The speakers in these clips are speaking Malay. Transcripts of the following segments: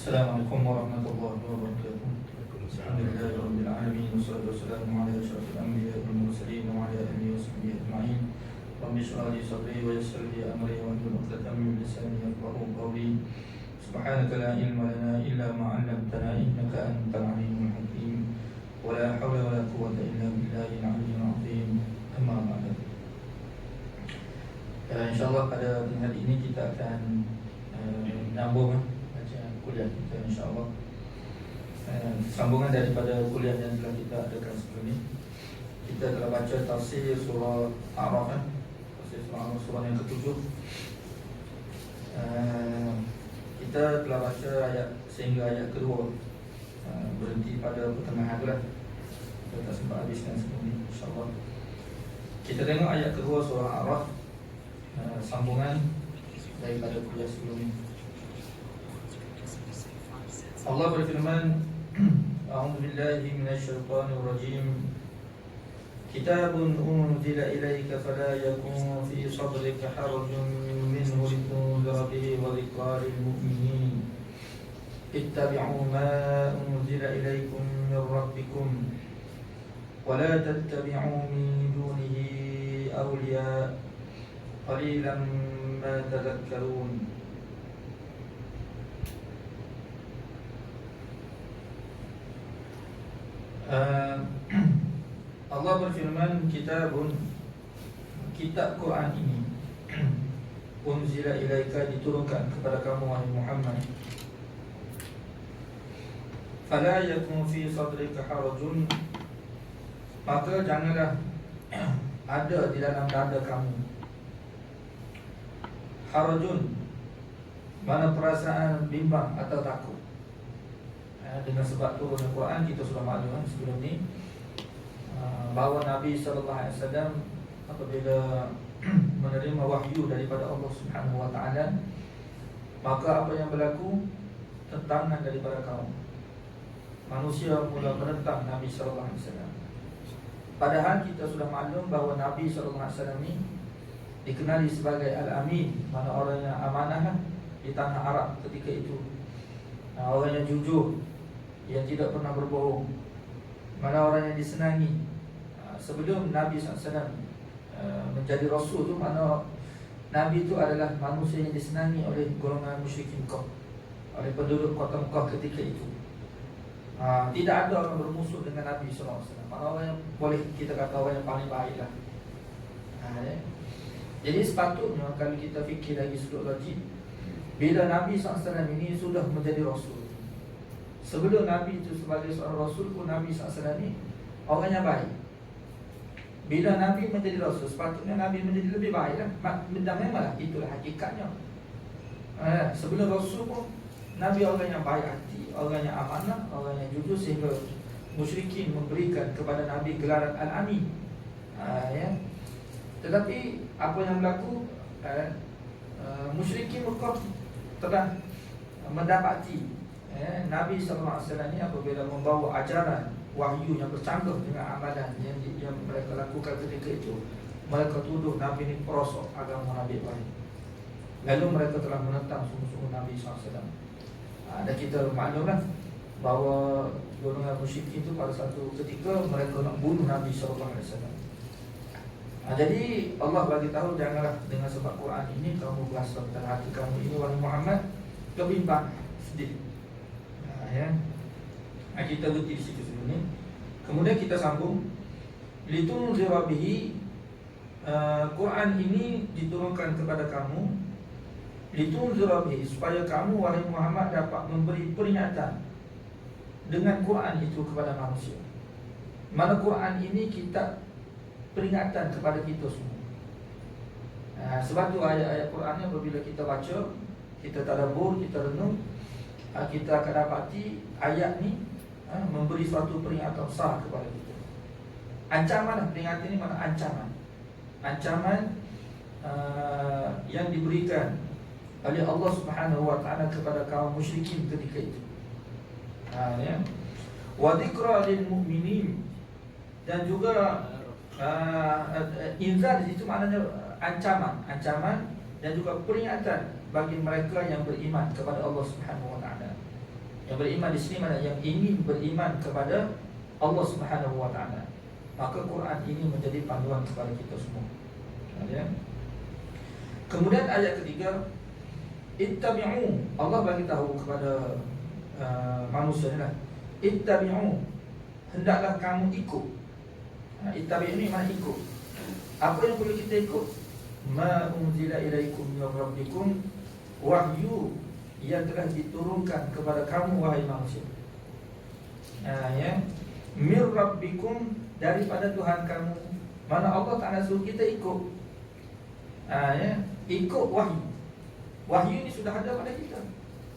Assalamualaikum warahmatullahi wabarakatuh. Alhamdulillahirabbil alamin wassalatu wassalamu ala asyrafil anbiya'i wal mursalin wa ala alihi washabbihi ajma'in. Rabbi shrah li sadri wa yassir li amri wa hlul 'uqdatam min lisani yafqahu qawli. Subhanaka la ilma lana illa ma 'allamtana innaka antal alimul hakim. Wa la hawla wa la quwwata illa billahil 'aliyyil 'azim. Amma ba'd. Insyaallah pada hari ini kita akan menyambung kuliah kita insyaAllah, sambungan daripada kuliah yang telah kita adakan sebelum ini. Kita telah baca tafsir surah A'raf, tafsir surah A'raf, surah yang ke-7. Kita telah baca ayat sehingga ayat kedua, berhenti pada pertengahan tu lah. Kita tak sempat habiskan sebelum ini insyaAllah. Kita tengok ayat kedua surah A'raf, sambungan daripada kuliah sebelum ini. Allah berfirman, A'udzu billahi minasyaitonir rajim. Kitabun unzila ilaika fala yakun fi sadrika harajun minhu litunzira bihi wa dhikra lil mu'minin. Ittabi'u ma unzila ilaikum min rabbikum wa la tattabi'u min dunihi awliya qalilan ma tadhakkarun. Allah berfirman, kitabun, kitab Quran ini unzila ilaika, diturunkan kepada kamu wahai Muhammad. Fala yakun fi sadrika harajun, maka janganlah ada di dalam dada kamu harajun, mana perasaan bimbang atau takut. Dengan sebab turunnya Quran, kita sudah maklum sebelum ni bahawa Nabi SAW apabila menerima wahyu daripada Allah Subhanahu Wa Taala, maka apa yang berlaku, tentangan daripada kaum manusia mula menentang Nabi SAW. Padahal kita sudah maklum bahawa Nabi SAW ni dikenali sebagai Al-Amin, mana orang yang amanah di tanah Arab ketika itu, orang yang jujur, yang tidak pernah berbohong, mana orang yang disenangi. Sebelum Nabi SAW menjadi Rasul tu, mana Nabi itu adalah manusia yang disenangi oleh golongan musyrikin Mekah, oleh penduduk kota Mekah ketika itu. Tidak ada orang bermusuh dengan Nabi SAW. Mana orang yang boleh kita kata orang yang paling baik lah. Jadi sepatutnya kalau kita fikir lagi sudut logik, bila Nabi SAW ini sudah menjadi Rasul, sebelum Nabi itu sebagai seorang Rasul pun, Nabi SAW ni orang yang baik. Bila Nabi menjadi Rasul, sepatutnya Nabi menjadi lebih baik lah. Memanglah itulah hakikatnya. Sebelum Rasul pun Nabi orang yang baik hati, orang yang amanah, orang yang jujur, sehingga musyrikin memberikan kepada Nabi gelaran Al-Amin. Tetapi apa yang berlaku, musyrikin Mekah telah mendapati Nabi SAW ni apabila membawa ajaran wahyu yang bercanggah dengan amalan yang mereka lakukan ketika itu, mereka tuduh Nabi ni perosok agama Nabi Ibrahim. Lalu mereka telah menentang sungguh-sungguh Nabi SAW. Dan kita maklumlah bahawa golongan musyrikin itu pada satu ketika mereka nak bunuh Nabi SAW. Jadi Allah bagi tahu, janganlah dengan sebab Quran ini kamu berasa dalam hati kamu ini wahai Muhammad kebimbang, sedih. Kita berhenti di situ sebelum ni. Kemudian kita sambung, litunzira bihi, Quran ini diturunkan kepada kamu, litunzira bihi, supaya kamu wahai Muhammad dapat memberi peringatan dengan Quran itu kepada manusia. Mana Quran ini kitab peringatan kepada kita semua. Sebab tu ayat-ayat Quran ni apabila kita baca, kita tadabbur, kita renung, kita akan dapati ayat ni memberi suatu peringatan besar kepada kita. Ancaman lah, peringatan ni mana ancaman. Ancaman yang diberikan oleh Allah Subhanahu Wa Taala kepada kaum musyrikin ketika itu. Wa dhikra lil mu'minin, dan juga inzar di situ maknanya ancaman dan juga peringatan bagi mereka yang beriman kepada Allah Subhanahu Wa Taala. Yang beriman di sini mana yang ingin beriman kepada Allah Subhanahu wa taala. Maka Quran ini menjadi panduan kepada kita semua. Ya. Kemudian ayat ketiga, ittabi'u. Allah bagi tahu kepada manusia ni lah. Ittabi'u. Hendaklah kamu ikut. Ittabi'u ni makna ikut. Apa yang perlu kita ikut? Ma unzila ilaikum min rabbikum, wahyu yang telah diturunkan kepada kamu wahai manusia. Ya. Mir rabbikum, daripada Tuhan kamu. Mana Allah Ta'ala suruh kita ikut. Ya. Ikut wahyu. Wahyu ini sudah ada pada kita.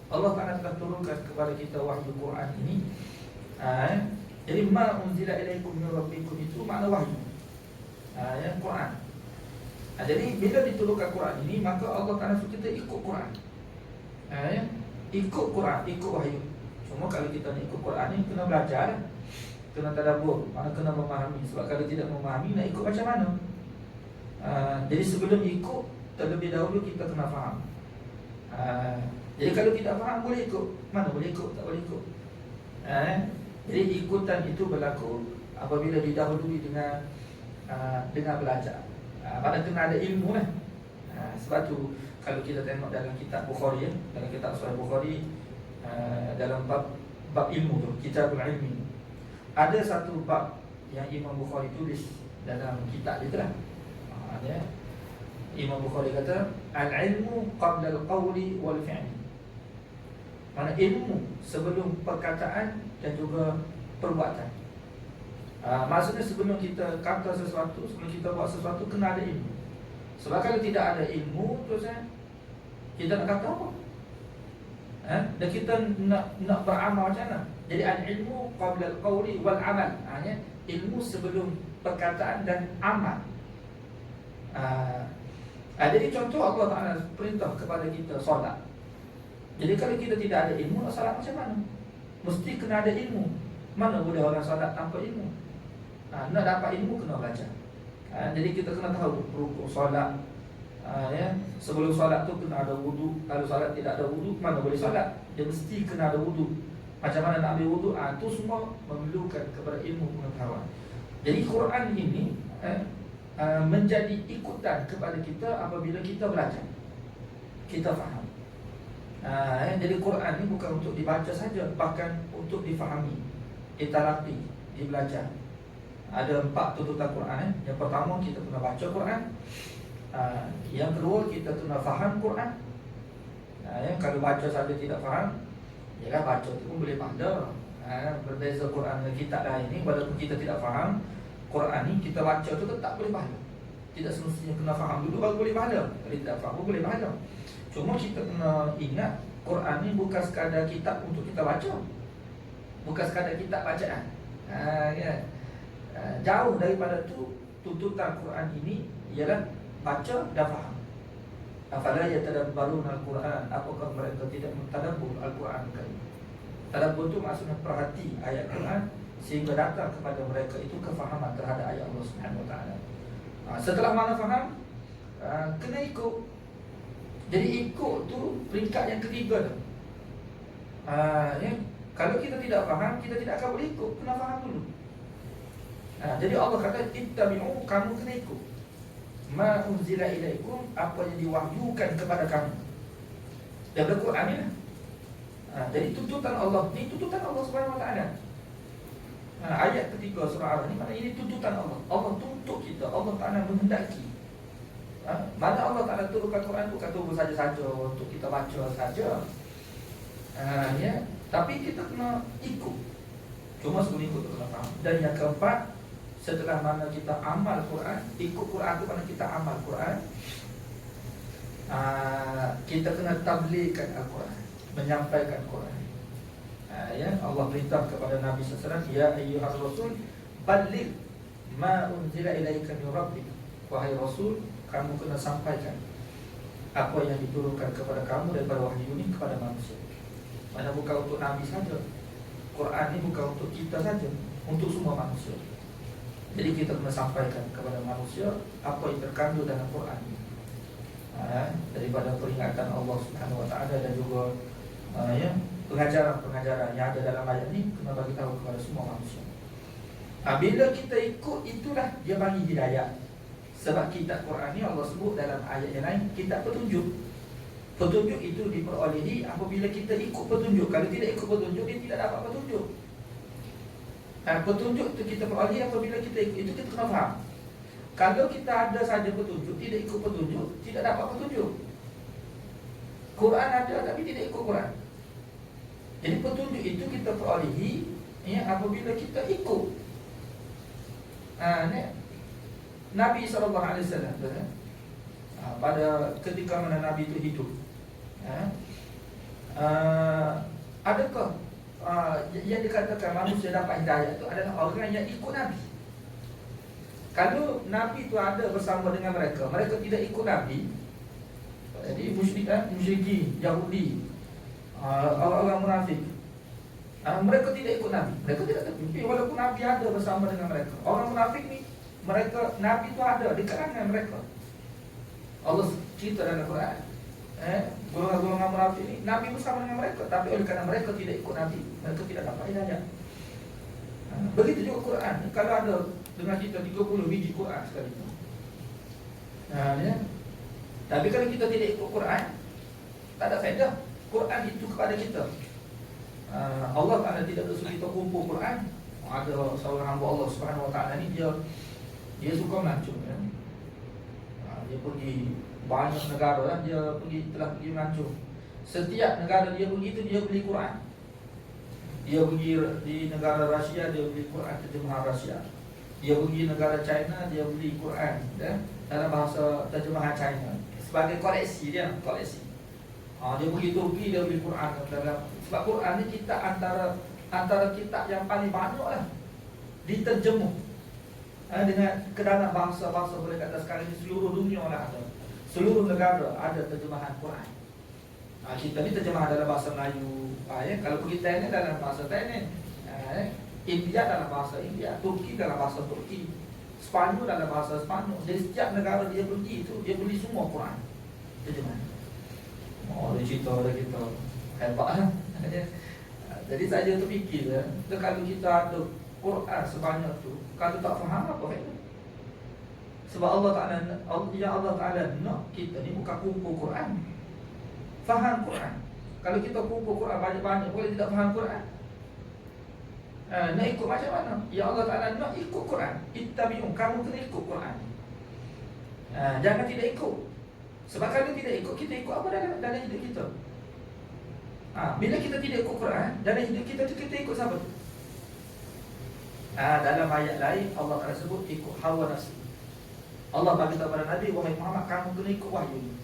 Allah Ta'ala telah turunkan kepada kita wahyu Quran ini. Ya. Jadi ma unzila ilaikum min rabbikum itu makna wahyu. Ya, Quran. Jadi bila diturunkan Quran ini, maka Allah Ta'ala suruh kita ikut Quran. Ya. Ikut Quran, ikut wahyu. Cuma kalau kita nak ikut Quran ni, kena belajar, kena tadabbur, mana kena memahami. Sebab kalau tidak memahami, nak ikut macam mana? Jadi sebelum ikut, terlebih dahulu kita kena faham. Jadi kalau tidak faham, boleh ikut. Mana boleh ikut, tak boleh ikut. Jadi ikutan itu berlaku apabila didahului dengan belajar. Mana kena ada ilmu lah. Sebab tu kalau kita tengok dalam kitab Bukhari, dalam kitab Sahih Bukhari, dalam bab ilmu tu, Kitabul Ilmi, ada satu bab yang Imam Bukhari tulis dalam kitab dia lah. Imam Bukhari kata, al-ilmu qabla al-qawli wal-fi'li. Mana ilmu sebelum perkataan dan juga perbuatan. Maksudnya sebelum kita kata sesuatu, sebelum kita buat sesuatu, kena ada ilmu. Sebab kalau tidak ada ilmu, terus kita nak kata apa? Dan kita nak beramal macam mana? Jadi al-ilmu qabla al-qawli wal-amal. Ilmu sebelum perkataan dan amal. Jadi contoh Allah Ta'ala perintah kepada kita solat. Jadi kalau kita tidak ada ilmu, nak solat macam mana? Mesti kena ada ilmu. Mana boleh orang solat tanpa ilmu? Nak dapat ilmu, kena belajar. Jadi kita kena tahu rukun solat. Ya. Sebelum solat tu kena ada wudu. Kalau solat tidak ada wudu, mana boleh solat? Dia mesti kena ada wudu. Macam mana nak ambil wudu? Itu semua memerlukan kepada ilmu pengetahuan. Jadi Quran ini menjadi ikutan kepada kita apabila kita belajar, kita faham. Jadi Quran ini bukan untuk dibaca saja, bahkan untuk difahami, ditalaqi, dibelajar. Ada 4 tuntutan Quran. Yang pertama, kita kena baca Quran. Yang kedua, kita kena faham Quran. Kalau baca saja tidak faham, yalah baca tu pun boleh pahala. Berbeza Quran dengan kitab lain ni, walaupun kita tidak faham Quran ni, kita baca tu tetap boleh pahala. Tidak semestinya kena faham dulu baru boleh pahala. Kalau tidak faham pun boleh pahala. Cuma kita kena ingat, Quran ni bukan sekadar kitab untuk kita baca, bukan sekadar kitab bacaan. Jauh daripada tu. Tuntutan Quran ini ialah baca dan faham. Afala yatadabbarun al-Quran, apakah mereka tidak mentadabbur Al-Quran kan? Tadabbur tu maksudnya perhati ayat Quran sehingga datang kepada mereka itu kefahaman terhadap ayat Allah Subhanahu wa taala. Setelah mana faham, kena ikut. Jadi ikut tu peringkat yang ketiga tu. Kalau kita tidak faham, kita tidak akan boleh ikut. Kena faham dulu. Jadi Allah kata, ittabi'u, kamu kena ikut. Ma unzila ilaikum, apa yang diwahyukan kepada kamu. Daripada Quran ni lah. Jadi tuntutan Allah ni, tuntutan Allah Subhanahu wa taala. Ayat ketiga surah Al-A'raf ni, mana ini tuntutan Allah. Allah tuntut kita, Allah Ta'ala menghendaki. Mana Allah Ta'ala turunkan Quran bukan tunggu saja-saja untuk kita baca saja. Tapi kita kena ikut. Cuma sebelum ikut tu kena faham. Dan yang keempat, setelah mana kita amal Quran, ikut Quran tu mana kita amal Quran, kita kena tabligkan Al-Quran, menyampaikan Quran. Allah perintah kepada Nabi SAW, ya ayyuhar rasul balligh ma unzila ilaika min rabbik. Wahai Rasul, kamu kena sampaikan apa yang diturunkan kepada kamu daripada wahyu ini kepada manusia. Mana bukan untuk Nabi saja. Quran ini bukan untuk kita saja, untuk semua manusia. Jadi kita kena sampaikan kepada manusia apa yang terkandung dalam Quran ini, daripada peringatan Allah Subhanahu wa taala dan juga pengajaran-pengajaran yang ada dalam ayat ni kena bagi tahu kepada semua manusia. Bila kita ikut, itulah dia bagi hidayah. Sebab kitab Quran ni Allah sebut dalam ayat yang lain kitab petunjuk. Petunjuk itu diperolehi apabila kita ikut petunjuk. Kalau tidak ikut petunjuk, dia tidak dapat petunjuk. Petunjuk itu kita perolehi apabila kita ikut. Itu kita kena faham. Kalau kita ada saja petunjuk, tidak ikut petunjuk, tidak dapat petunjuk. Quran ada tapi tidak ikut Quran. Jadi petunjuk itu kita perolehi apabila kita ikut. Nabi SAW pada ketika mana Nabi itu hidup, adakah yang dikatakan manusia dapat hidayah itu adalah orang yang ikut Nabi. Kalau Nabi itu ada bersama dengan mereka, mereka tidak ikut Nabi, jadi musyrikin, Yahudi, orang-orang munafik, mereka tidak ikut Nabi. Mereka tidak terpimpin walaupun Nabi ada bersama dengan mereka. Orang munafik ni, mereka, Nabi itu ada di kalangan mereka. Allah cerita dalam Quran, golongan-golongan munafik ni Nabi bersama dengan mereka, tapi oleh kerana mereka tidak ikut Nabi, mereka tidak dapat hidayah. Begitu juga Quran. Kalau ada dengan kita 30 biji Quran sekali itu, tapi kalau kita tidak ikut Quran, tak ada faedah Quran itu kepada kita. Allah Ta'ala tidak bersuruh kita kumpul Quran. Ada seorang hamba Allah Subhanahu Wa Ta'ala ni, dia suka melancong, dia pergi banyak negara, dia telah pergi melancong. Setiap negara dia pergi itu, dia beli Quran. Dia pergi di negara Rusia, dia beli Quran terjemahan Rusia. Dia pergi negara China, dia beli Quran dalam bahasa terjemahan China sebagai koleksi dia, koleksi. Dia pergi Turki, dia beli Quran dalam, sebab Quran ni kita antara kitab yang paling banyak lah diterjemuh dengan kedalam bangsa-bangsa, boleh kata sekarang ni seluruh dunia lah ada, seluruh negara ada terjemahan Quran. Kita ni terjemahan dalam bahasa Melayu, kalau pergi Thailand dalam bahasa Thailand, India dalam bahasa India, Turki dalam bahasa Turki, Sepanyol dalam bahasa Sepanyol. Jadi setiap negara dia pergi itu, dia beli semua Quran terjemahan. Dia cerita pada kita, hebat lah. Jadi saya terfikir, kalau kita ada Quran sebanyak tu, kalau tak faham apa faedah? Sebab Allah Ta'ala nak kita ni bukan kumpul Quran, faham Quran. Kalau kita kumpul Quran banyak-banyak, boleh tidak faham Quran. Nak ikut macam mana? Ya Allah Ta'ala nak ikut Quran. Ittabi'un, kamu kena ikut Quran. Jangan tidak ikut. Sebab kalau tidak ikut, kita ikut apa dalam hidup kita? Bila kita tidak ikut Quran, dalam hidup kita tu kita ikut siapa? Dalam ayat lain Allah Ta'ala sebut ikut hawa nafsu. Allah bagi tahu kepada Nabi, wahai Muhammad, kamu kena ikut wahyu ni.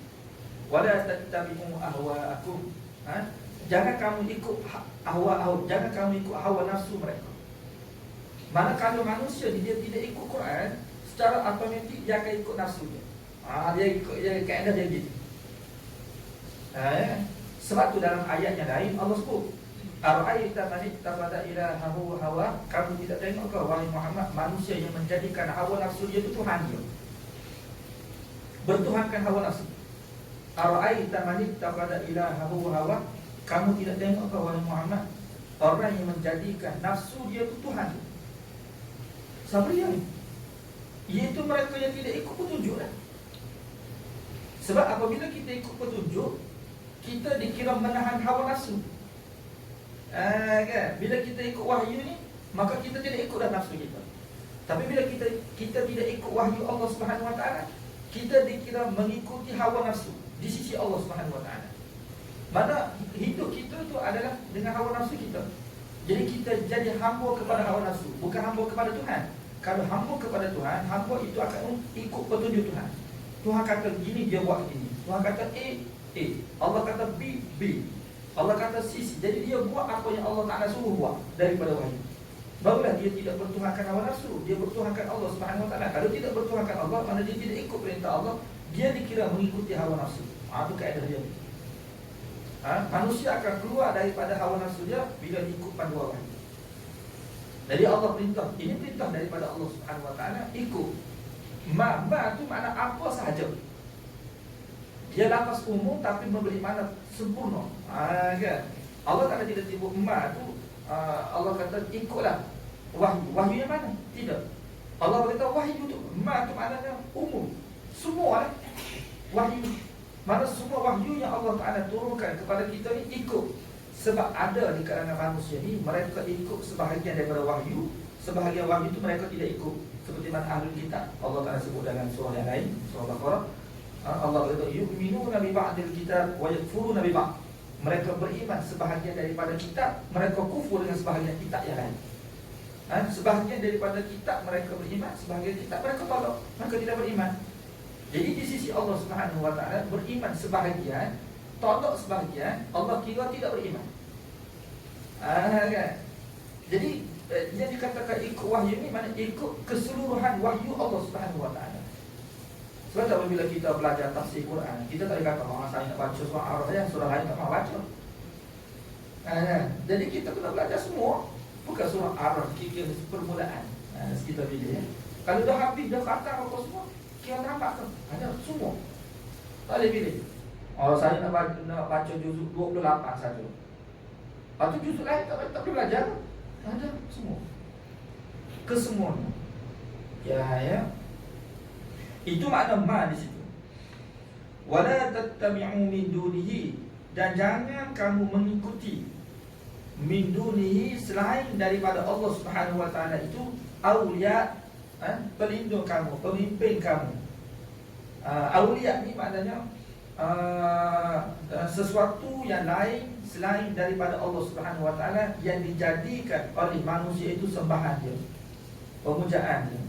Wala tattabi'u ahwa'akum. Jangan kamu ikut jangan kamu ikut hawa nafsu mereka. Mana kalau manusia dia tidak ikut Quran, secara automatik dia akan ikut nafsu dia. Dia ikut, kaedah dia gitu. Sebab tu dalam ayat yang lain Allah sebut, ara'aita man ittakhadha ilahahu hawa, kamu tidak tengok ke wahai Muhammad, manusia yang menjadikan hawa nafsu dia itu Tuhan dia, bertuhankan hawa nafsu. Ara'aita man ittakhadha ilahahu hawa, kamu tidak tengok ke wahai Muhammad, orang yang menjadikan nafsu dia itu Tuhan. Siapa dia ni? Iaitu mereka yang tidak ikut petunjuk lah. Sebab apabila kita ikut petunjuk, kita dikira menahan hawa nafsu. Kan? Bila kita ikut wahyu ni, maka kita tidak ikut dah nafsu kita. Tapi bila kita tidak ikut wahyu Allah Subhanahu Wa Taala, kita dikira mengikuti hawa nafsu di sisi Allah Subhanahu Wa Taala. Mana hidup kita tu adalah dengan hawa nafsu kita. Jadi kita jadi hamba kepada hawa nafsu, bukan hamba kepada Tuhan. Kalau hamba kepada Tuhan, hamba itu akan ikut petunjuk Tuhan. Tuhan kata gini, dia buat gini. Tuhan kata A. Allah kata B. Allah kata C. Jadi dia buat apa yang Allah Ta'ala suruh buat daripada wahyu. Barulah dia tidak bertuhankan hawa nafsu, dia bertuhankan Allah Subhanahu Wa Taala. Kalau tidak bertuhankan Allah, mana dia tidak ikut perintah Allah, dia dikira mengikuti hawa nafsu. Itu kaedah dia. Manusia akan keluar daripada hawa nafsu dia bila ikut panduan wahyu. Jadi Allah perintah, ini perintah daripada Allah Subhanahu Wa Taala, ikut. Ma tu makna apa sahaja. Dia lafaz umum tapi memberi makna sempurna. Kan? Allah Ta'ala tidak sebut ma tu Allah kata ikutlah wahyu. Wahyu yang mana? Tidak. Allah berkata wahyu tu, ma tu maknanya umum. Semua lah wahyu. Mana semua wahyu yang Allah Ta'ala turunkan kepada kita ni ikut. Sebab ada di kalangan manusia ni mereka ikut sebahagian daripada wahyu, sebahagian wahyu itu mereka tidak ikut. Seperti mana ahlul kitab Allah Ta'ala sebut dalam surah yang lain, surah Baqarah. Allah berkata yu'minuna bi ba'dil kitab wa yakfuruna bi ba'd. Mereka beriman sebahagian daripada kitab, mereka kufur dengan sebahagian kitab yang lain. Sebahagian daripada kitab mereka beriman, sebahagian kitab mereka tolak, mereka tidak beriman. Jadi di sisi Allah Subhanahu Wa Ta'ala beriman sebahagian, tolak sebahagian, Allah kira tidak beriman. Kan? Jadi yang dikatakan ikut wahyu ni maknanya ikut keseluruhan wahyu Allah Subhanahu Wa Ta'ala. Sebab apabila kita belajar tafsir Quran, kita tak kata saya nak baca surah Ar-Ra'd saja, surah lain tak mahu baca. Jadi kita kena belajar semua. Bukan surah Ar-Ra'd kira permulaan. Kita bila kalau dah habis dah kata apa semua, kira nampak tu. Ada semua. Tak boleh pilih. Saya nak baca juzuk 28 saja. Lepas tu juzuk lain tak boleh belajar. Ada semua. Kesemuanya. Ya. Itu makna ma di situ. Wala tattabi'u min dunihi, dan jangan kamu mengikuti min dunihi selain daripada Allah Subhanahu Wa Ta'ala itu auliya, pelindung kamu, pemimpin kamu. Auliya ni maknanya sesuatu yang lain selain daripada Allah Subhanahu Wa Ta'ala yang dijadikan oleh manusia itu sembahan dia, pemujaan dia.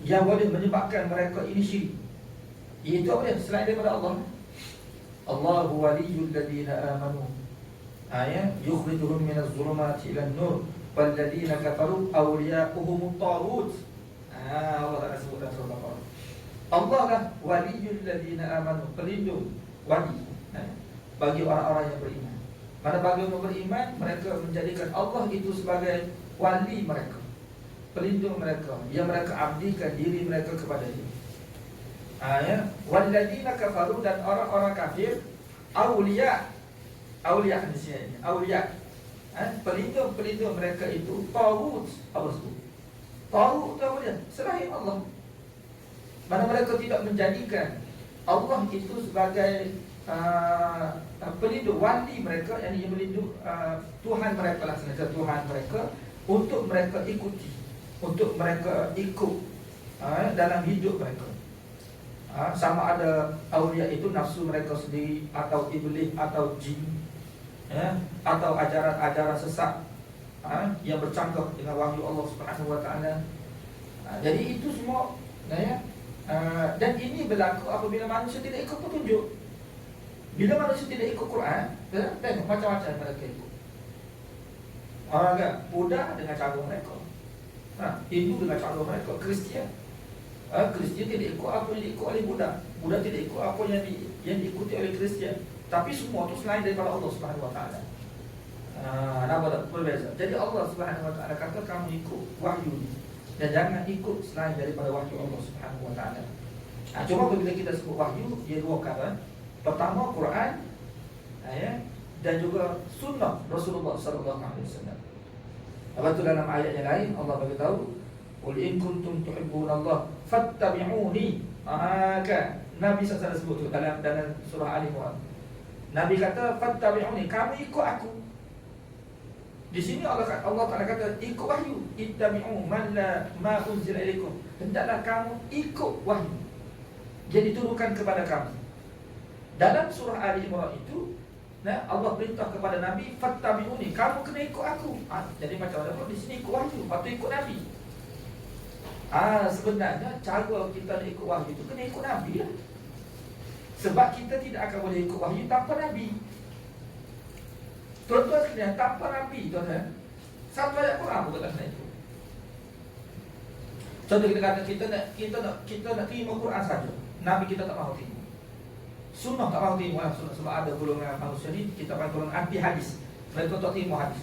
Yang boleh menyebabkan mereka ini syirik. Itu apa dia? Selain daripada Allah. Allahu waliyul ladina amanu, yukhrijuhum minaz zulumati ilan nur, wal ladina kafaru awliya'uhumut taghut. Allah Ta'ala sebut dalam surah Al-Baqarah. Allah lah waliyul ladina amanu, pelindung, wali bagi orang-orang yang beriman. Pada bagi orang beriman, mereka menjadikan Allah itu sebagai wali mereka, pelindung mereka, yang mereka abdikan diri mereka kepada dia. Walladzina kafaru, dan orang-orang kafir, auliya di sini, auliya, pelindung mereka itu taghut. Apa itu? Taghut itu apa dia? Selain Allah. Mana mereka tidak menjadikan Allah itu sebagai pelindung, wali mereka, yang melindung Tuhan mereka lah, sengaja Tuhan mereka, untuk mereka ikuti, untuk mereka ikut dalam hidup mereka. Sama ada awliya itu nafsu mereka sendiri, atau iblis, atau jin, atau ajaran-ajaran sesat yang bercangkap dengan wahyu Allah Subhanahu Wa Ta'ala. Jadi itu semua, dan ini berlaku apabila manusia tidak ikut petunjuk. Bila manusia tidak ikut Quran, tengok macam-macam mereka ikut. Buddha dengan cara mereka, Hindu dengan cara mereka, Kristian tidak ikut apa yang diikut oleh Buddha. Buddha tidak ikut apa yang diikuti oleh Kristian. Tapi semua itu selain daripada Allah Subhanahu Wa Ta'ala. Nampak tak berbeza? Jadi Allah Subhanahu Wa Ta'ala kata kamu ikut wahyu ni, dan jangan ikut selain daripada wahyu Allah Subhanahu Wa Ta'ala. Cuma bila kita sebut wahyu, dia dua kata. Pertama Quran, dan juga sunnah Rasulullah sallallahu alaihi wasallam. Lepas tu dalam ayat yang lain Allah beritahu, qul in kuntum tuhibbunallah fattabi'uni. Nabi SAW sebut tu dalam surah Al-Imran. Nabi kata fattabi'uni, kamu ikut aku. Di sini Allah Ta'ala kata ikut wahyu, ittabi'u ma unzila ilaikum, hendaklah kamu ikut wahyu yang diturunkan kepada kamu. Dalam surah Al-Imran itu, Allah perintah kepada Nabi fattabi'uni, kamu kena ikut aku. Jadi macam mana? Di sini ikut wahyu, atau ikut Nabi. Sebenarnya cara kita nak ikut wahyu itu kena ikut Nabi lah. Sebab kita tidak akan boleh ikut wahyu tanpa Nabi. Tuan-tuan sekalian, tanpa Nabi, tuan-tuan, satu ayat Quran pun tak kena ikut. Contoh kita kata kita nak terima Quran saja, Nabi kita tak mahu terima. Sunnah tak mahu terima lah. Sunnah, sebab ada golongan manusia ni, kita panggil golongan anti hadis. Mereka tak terima hadis.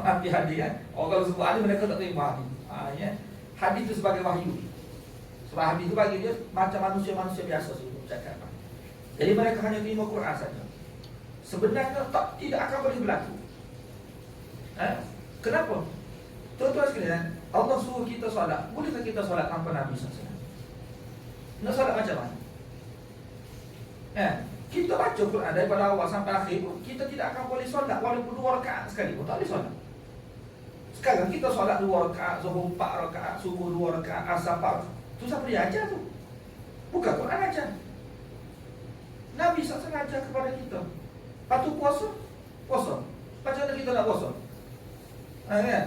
Anti hadis kan. Kalau sebut hadis, mereka tak terima hadis. Hadis itu sebagai wahyu. Sebab hadis itu bagi dia macam manusia-manusia biasa sebut cakap. Jadi mereka hanya terima Quran saja. Sebenarnya tidak akan boleh berlaku. Kenapa? Tuan-tuan sekalian, Allah suruh kita solat. Bolehkah kita solat tanpa Nabi SAW? Nak solat macam mana? Kita baca Quran daripada awal sampai akhir pun, kita tidak akan boleh solat walaupun 2 rakaat sekali pun tak boleh solat. Sekarang kita solat 2 rakaat, Zuhur 4 rakaat, Subuh 2 rakaat, Asar 4 rakaat. Tu siapa dia ajar tu? Bukan Quran ajar. Nabi SAW ajar kepada kita. Lepas tu puasa. Macam mana kita nak puasa? Kan?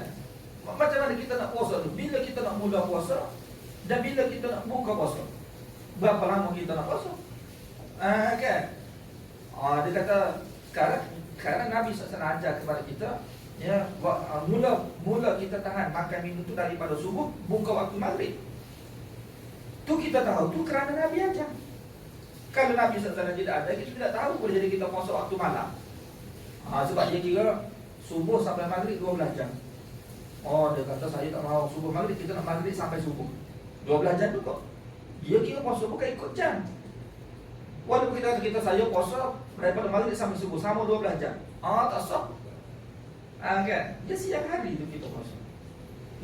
Macam mana kita nak puasa tu? Bila kita nak mula puasa dan bila kita nak buka puasa? Berapa lama kita nak puasa? Kan? Dia kata sekarang Nabi SAW ajar kepada kita, ya, mula kita tahan makan minum tu daripada subuh, buka waktu maghrib. Tu kita tahu tu kerana Nabi ajar. Kalau Nabi SAW tidak ada, kita tidak tahu boleh jadi kita puasa waktu malam. Sebab dia kira subuh sampai maghrib 12 jam. Dia kata saya tak mahu subuh maghrib, kita nak maghrib sampai subuh 12 jam tu kok. Dia kira puasa bukan ikut jam. Walaupun kita saya puasa daripada maghrib sampai subuh sama 12 jam. Tak sah. Kan? Dia siang hari tu kita puasa.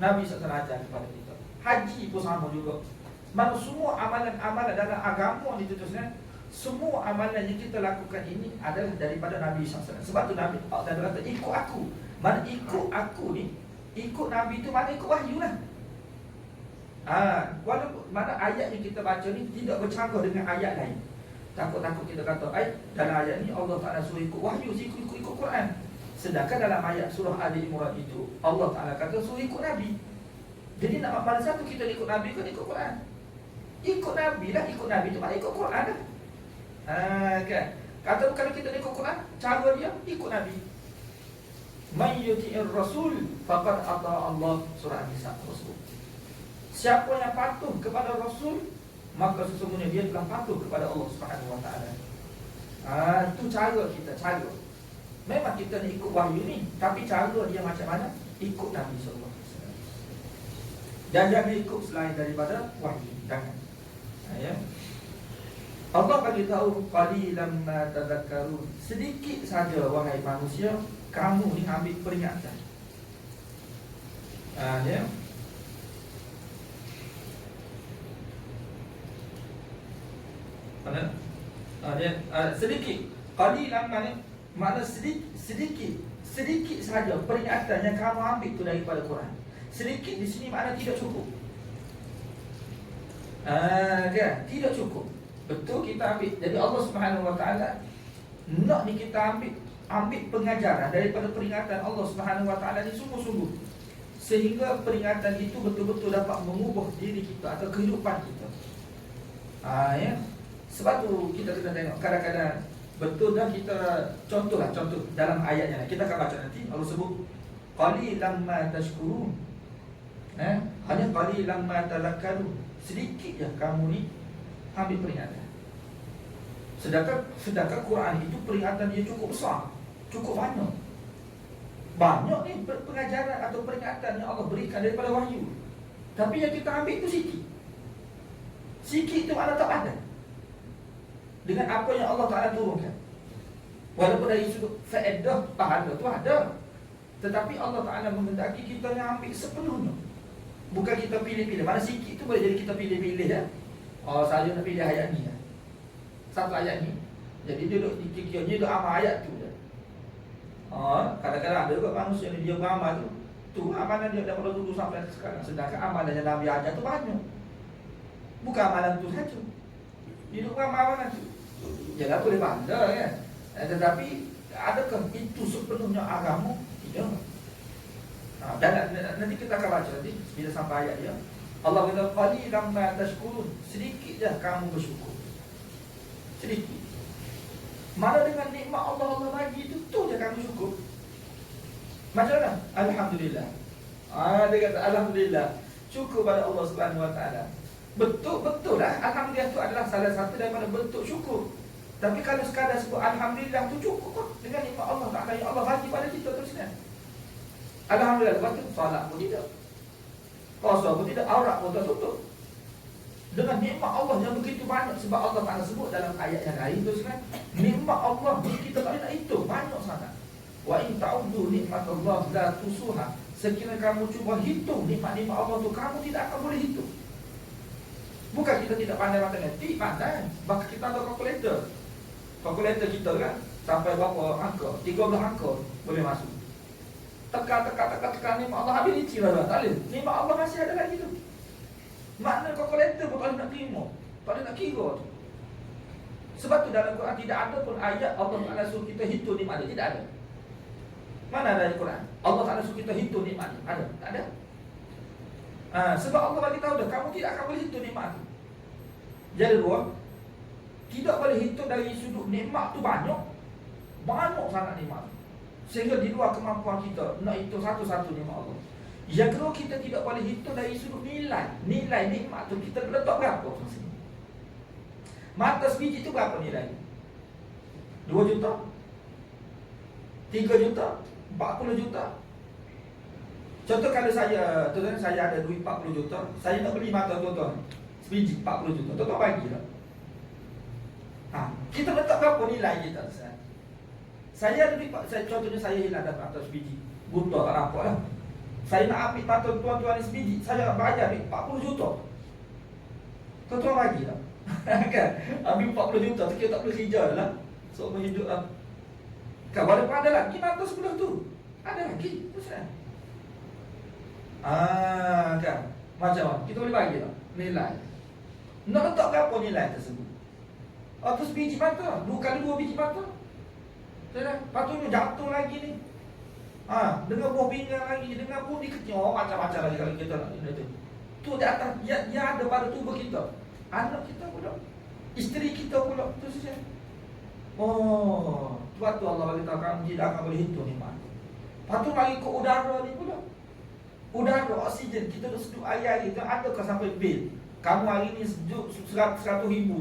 Nabi SAW ajar kepada kita. Haji pun sama juga. Mana semua amalan-amalan dalam agama ni tuan-tuan, semua amalan yang kita lakukan ini adalah daripada Nabi SAW. Sebab tu Nabi kata ikut aku. Mana ikut aku ni, ikut Nabi tu mana ikut wahyu lah. Walaupun mana ayat yang kita baca ni tidak bercanggah dengan ayat lain. Takut-takut kita kata dalam ayat ni Allah Ta'ala suruh ikut wahyu, ikut Quran. Sedangkan dalam ayat surah Ali Imran itu Allah Ta'ala kata suruh ikut Nabi. Jadi nak mana satu kita ikut Nabi kan ikut Quran. Ikut Nabi lah, ikut Nabi tu mana ikut Quran lah. Kan? Kata kalau kita ikut Quran, cara dia ikut Nabi. Man yuti'ir rasul faqad ata Allah, surah An-Nisa tersebut. Siapa yang patuh kepada Rasul, maka sesungguhnya dia telah patuh kepada Allah Subhanahu Wa Taala. Itu cara kita, cara. Memang kita ni ikut wahyu ni, tapi cara dia macam mana? Ikut Nabi sallallahu alaihi wasallam. Dan jangan ikut selain daripada wahyu. Jangan. Ya. Allah bagi tahu qalilan ma tadhakkarun. Sedikit saja wahai manusia, kamu ni ambil peringatan. Ya. Sedikit. Qalilan mana sedikit saja peringatan yang kamu ambil tu daripada Quran. Sedikit di sini makna tidak cukup. Kan? Tidak cukup. Betul kita ambil. Jadi Allah Subhanahu Wa Taala nak ni kita ambil pengajaran daripada peringatan Allah Subhanahu Wa Taala ni sungguh-sungguh, sehingga peringatan itu betul-betul dapat mengubah diri kita atau kehidupan kita. Ya. Sebab tu kita kena tengok kadang-kadang betul dah kita contoh dalam ayatnya kita akan baca nanti Allah sebut qalilan ma tashkurun. Hanya qalilan ma tadhakkarun. Sedikit je kamu ni ambil peringatan. Sedangkan Quran itu peringatan dia cukup besar, cukup banyak. Banyak ni pengajaran atau peringatan yang Allah berikan daripada wahyu. Tapi yang kita ambil itu sikit. Sikit itu mana tak ada dengan apa yang Allah Ta'ala turunkan. Walaupun dari sudut faedah, pahala tu ada, tetapi Allah Ta'ala menghendaki kita yang ambil sepenuhnya. Bukan kita pilih-pilih. Mana sikit tu boleh jadi kita pilih-pilih ya. Saya nak pilih ayat ni ya. Satu ayat ni. Jadi dia duk amal ayat tu je. Kadang-kadang ada juga manusia ni dia beramal tu. Tu amalan dia daripada dulu sampai sekarang. Sedangkan amalan yang Nabi ajar tu banyak. Bukan amalan tu saja. Dia duk beramal amalan tu. Jangan boleh pandai kan. Tetapi adakah itu sepenuhnya agama? Tidak. Dan nanti kita akan baca nanti bila sampai ayat dia. Allah kata qalilan ma tashkurun. Sedikit je kamu bersyukur. Sedikit. Mana dengan nikmat Allah bagi itu, tu je kamu syukur. Macam mana? Alhamdulillah. Dia kata alhamdulillah. Syukur pada Allah Subhanahu Wa Taala. Betul lah. Alhamdulillah itu adalah salah satu daripada bentuk syukur. Tapi kalau sekadar sebut alhamdulillah tu cukup kok dengan nikmat Allah Taala yang Allah bagi pada kita terusnya. Alhamdulillah, lepas tu salat pun tidak, puasa pun tidak, aurat pun tak tutup. dengan nikmat Allah yang begitu banyak. Sebab Allah Ta'ala sebut dalam ayat yang lain tu kan, nikmat Allah ni kita tak boleh nak hitung, banyak sangat. Wa in ta'uddu nikmatallah la tusuha. Sekiranya kamu cuba hitung nikmat-nikmat Allah tu, kamu tidak akan boleh hitung. Bukan kita tidak pandai matematik, pandai. Bahkan kita ada kalkulator. Kalkulator kita kan sampai berapa angka, 13 angka boleh masuk. Tekan nikmat Allah habis licin lah, tak boleh. Nikmat Allah masih ada lagi tu. Makna kalkulator pun tak boleh nak terima, tak boleh nak kira tu. Sebab tu dalam Quran tidak ada pun ayat Allah Ta'ala suruh kita hitung nikmat dia, tidak ada. Mana ada di Quran Allah Ta'ala suruh kita hitung nikmat dia? Ada? Tak ada. Sebab Allah bagi tahu dah, kamu tidak akan boleh hitung nikmat tu. Jadi dua, tidak boleh hitung dari sudut nikmat tu banyak sangat nikmat tu, sehingga di luar kemampuan kita nak hitung satu-satu nikmat Allah. Yang kedua, kita tidak boleh hitung dari sudut nilai nikmat tu kita letak berapa kat sini. Mata sebiji tu berapa nilai? 2 juta? 3 juta? 40 juta? Contoh kalau saya ada duit 40 juta, saya nak beli mata tuan-tuan sebiji 40 juta, tuan-tuan bagilah. Kita letak berapa nilai kita? Saya ada duit, contohnya saya hilang dapat mata sebiji, buta tak nampak lah. Saya nak ambil mata tuan-tuan ni sebiji, saya nak bayar duit 40 juta. Tuan-tuan bagilah. Kan? Ambil 40 juta, kita tak boleh kerja lah. So menghidup lah. Kan walaupun ada lagi mata sebelah tu, ada lagi, terus kan macam mana? Kita boleh bagi tak nilai? Nak letak berapa nilai tersebut? Terus biji mata, 2 kali 2 biji mata. Patutnya jatuh lagi ni. Dengan buah pinggang lagi, dengan budi kecil, macam-macam lagi kalau kita nak itu. Tu di atas, yang ada pada tubuh kita. Anak kita pula, isteri kita pula, tu saja. Sebab tu Allah bagi tahu kamu tidak akan boleh hitung nikmat. Patut lagi ke udara ni pula. Udara, oksigen, kita dah sejuk air kita, adakah sampai bil? Kamu hari ni sejuk 100,000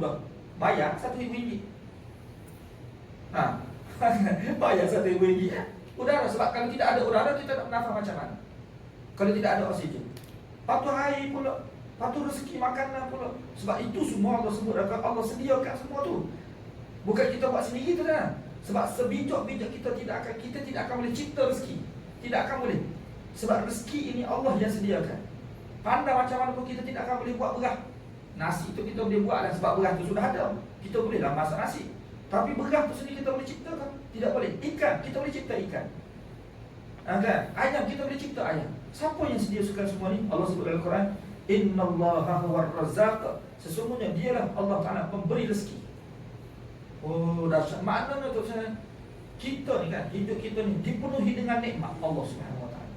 dah, bayar 1,000 ringgit. Bayar 1,000 ringgit. Udara, sebab kalau tidak ada udara, kita nak bernafas macam mana? Kalau tidak ada oksigen. Patut air pula, patut rezeki makanan pula. Sebab itu semua Allah sebut, Allah sediakan semua tu. Bukan kita buat sendiri tu kan. Sebab sebijak-bijak kita tidak akan boleh cipta rezeki. Tidak akan boleh. Sebab rezeki ini Allah yang sediakan. Pandai macam mana pun kita tidak akan boleh buat beras. Nasi tu kita boleh buat lah, sebab beras tu sudah ada. Kita boleh lah masak nasi. Tapi beras tu sendiri kita boleh ciptakan? Tidak boleh. Ikan, kita boleh cipta ikan. Kan? Ayam, kita boleh cipta ayam. Siapa yang sediakan semua ni? Allah sebut dalam Quran, Innallaha huwar razzaq. Sesungguhnya dialah Allah Ta'ala pemberi rezeki. Dahsyat. Maknanya tu kita ni kan, hidup kita ni dipenuhi dengan nikmat Allah Subhanahu Wa Ta'ala.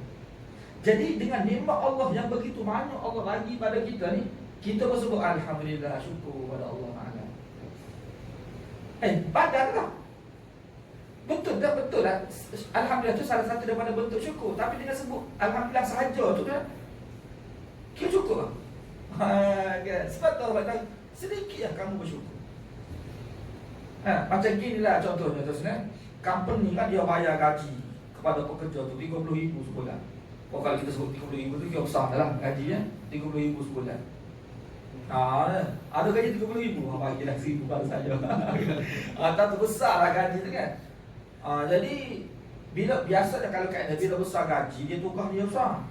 Jadi dengan nikmat Allah yang begitu banyak Allah bagi pada kita ni, kita bersebut alhamdulillah, syukur pada Allah Ta'ala. Padahal lah, betul lah. Alhamdulillah tu salah satu daripada bentuk syukur. Tapi dengan sebut alhamdulillah sahaja tu kan, kita cukup lah. Kan? Sebab tu Allah kata, sedikit lah kamu bersyukur. Macam gini lah contohnya terus kan, company kan dia bayar gaji kepada pekerja tu 30,000 sebulan. Kalau kita sebut 30,000 tu kira besar dah lah gaji 30,000 sebulan. Ada gaji 30,000, bagilah 1,000 pada saya. Tak tu besar lah gaji tu kan. Jadi bila biasanya kalau kaedah bila besar gaji, dia tugas dia besar.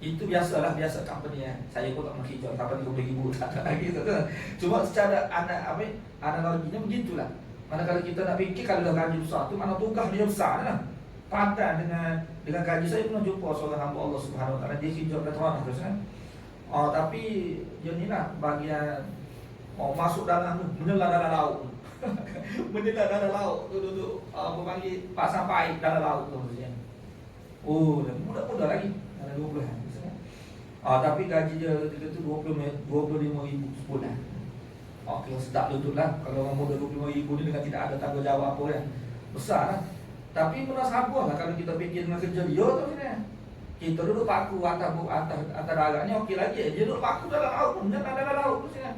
Itu biasa company Saya pun tak nak hijau sampai 30,000 tak ada lagi tu. Cuma secara analoginya begitulah. Mana kalau kita nak fikir, kalau dah gaji besar tu, mana tugas dia besar lah. Padan dengan gaji. Saya pernah jumpa seorang hamba Allah Subhanahu Wa Ta'ala, dia hijau petronas terus kan. Tapi dia ni lah bagian masuk dalam menyelam dalam laut. Menyelam dalam laut tu duduk berpanggil pasang paip dalam laut tu maksudnya. Mudah-mudah lagi dalam 20 misalnya. Tapi gaji dia ketika tu 25,000 sebulan. Kalau sedap betul lah. Kalau orang muda 25,000 ni dengan tidak ada tanggungjawab apa kan, besar lah. Tapi pernah sabar lah kalau kita fikir dengan kerja dia tu sebenarnya. Kita duduk paku atas daratnya okey lagi. Dia duduk paku dalam laut pun, dalam laut tu sebenarnya.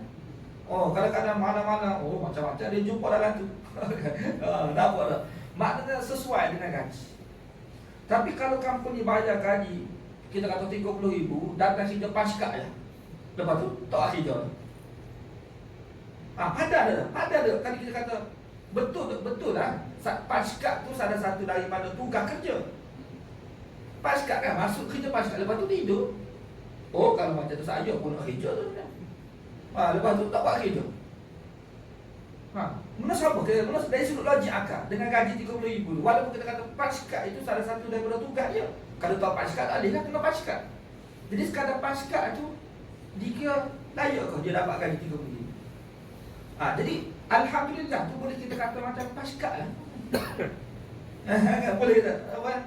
Kadang-kadang malam-malam macam-macam dia jumpa dalam tu. Nampak tak? Maknanya sesuai dengan gaji. Tapi kalau company bayar gaji, kita kata 30,000, datang kerja pasca je. Lepas tu tak kerja. Ada. Kan kita kata betul lah. Pasca tu salah satu daripada tugas kerja. Pasca kan masuk kerja pasca, lepas tu tidur. Oh, kalau macam tu saja pun nak kerja tu. Lepas tu tak buat kerja. Mana sama ke? Mana dari sudut logik akal dengan gaji 30,000. Walaupun kita kata pasca itu salah satu daripada tugas dia. Kalau tak pasca tak boleh lah kena pasca. Jadi sekadar pasca tu dikira layak ke dia dapat gaji 30,000. Jadi alhamdulillah tu boleh kita kata macam pasca lah. Boleh kata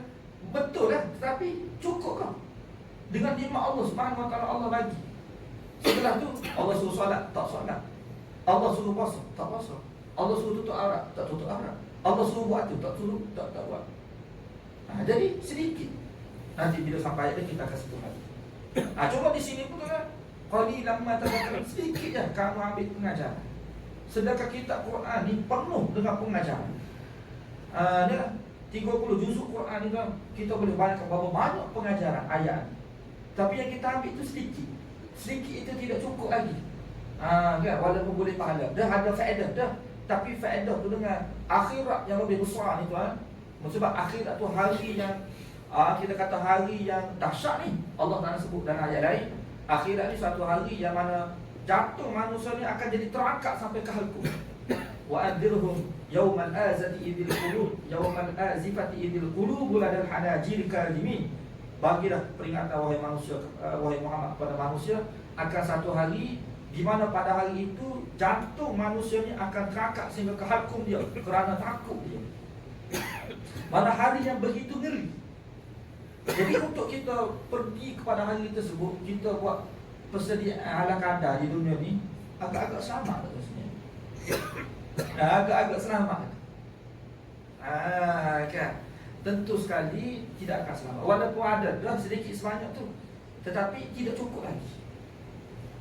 betul lah. Tetapi cukup ke? Dengan nikmat Allah Subhanahu Wa Taala Allah bagi. Setelah tu Allah suruh solat, tak solat. Allah suruh puasa, tak puasa. Allah suruh tutup aurat, tak tutup aurat. Allah suruh buat tu, tak buat. Jadi sedikit. Nanti bila sampai ayat kita akan sentuh lagi. Cuma di sini pun kan, qalilan ma tadhakkarun, sedikit je kamu ambil pengajaran. Sedangkan kitab Quran ni penuh dengan pengajaran. Ni lah 30 juzuk Quran ni kan, kita boleh bayangkan berapa banyak pengajaran ayat. Tapi yang kita ambil tu sedikit. Sedikit itu tidak cukup lagi. Kan? Walaupun boleh pahala, dah ada faedah dah. Tapi faedah tu dengan akhirat yang lebih besar ni tuan. Sebab akhirat tu hari yang kita kata hari yang dahsyat ni. Allah Taala sebut dalam ayat lain, akhirat ni satu hari yang mana jantung manusia ni akan jadi terangkat sampai ke halqum. Wa anzirhum yaumal azati idil qulub yaumal azifati idil qulub ladal hanajir kalimin. Bagilah peringatan wahai manusia, wahai Muhammad, kepada manusia akan satu hari di mana pada hari itu jantung manusia ni akan terangkat sehingga ke halqum dia kerana takut dia. Mana hari yang begitu ngeri. Jadi untuk kita pergi kepada hari tersebut, kita buat persediaan ala kadar di dunia ni agak-agak selamat rasanya. Agak-agak selamat. Kan? Tentu sekali tidak akan selamat. Walaupun ada dah sedikit sebanyak tu, tetapi tidak cukup lagi.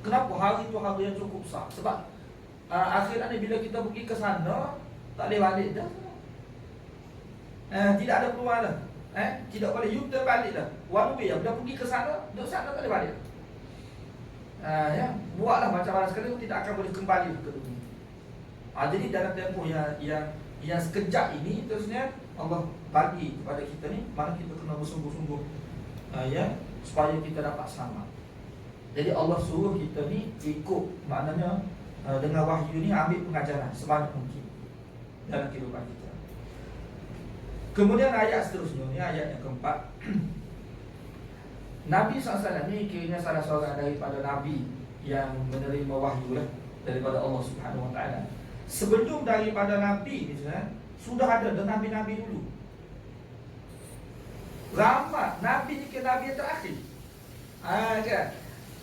Kenapa hari tu hari yang cukup besar? Sebab akhirat ni bila kita pergi ke sana, tak boleh balik dah. Tidak ada peluang dah. Tidak boleh U-turn balik dah. One way lah. Bila pergi ke sana, duduk sana tak boleh balik. Buatlah macam mana sekali tidak akan boleh kembali ke dunia. Jadi dalam tempoh yang sekejap ini, terusnya Allah bagi kepada kita ni, mana kita kena bersungguh-sungguh supaya kita dapat selamat. Jadi Allah suruh kita ni ikut, maknanya dengan wahyu ni ambil pengajaran sebanyak mungkin dalam kehidupan kita. Kemudian ayat seterusnya ni, ayat yang keempat. Nabi SAW ni kiranya salah seorang daripada Nabi yang menerima wahyu lah daripada Allah Subhanahu Wa Taala. Sebelum daripada Nabi ni sudah ada Nabi-Nabi dulu. Ramai Nabi ni ke Nabi yang terakhir. Kan?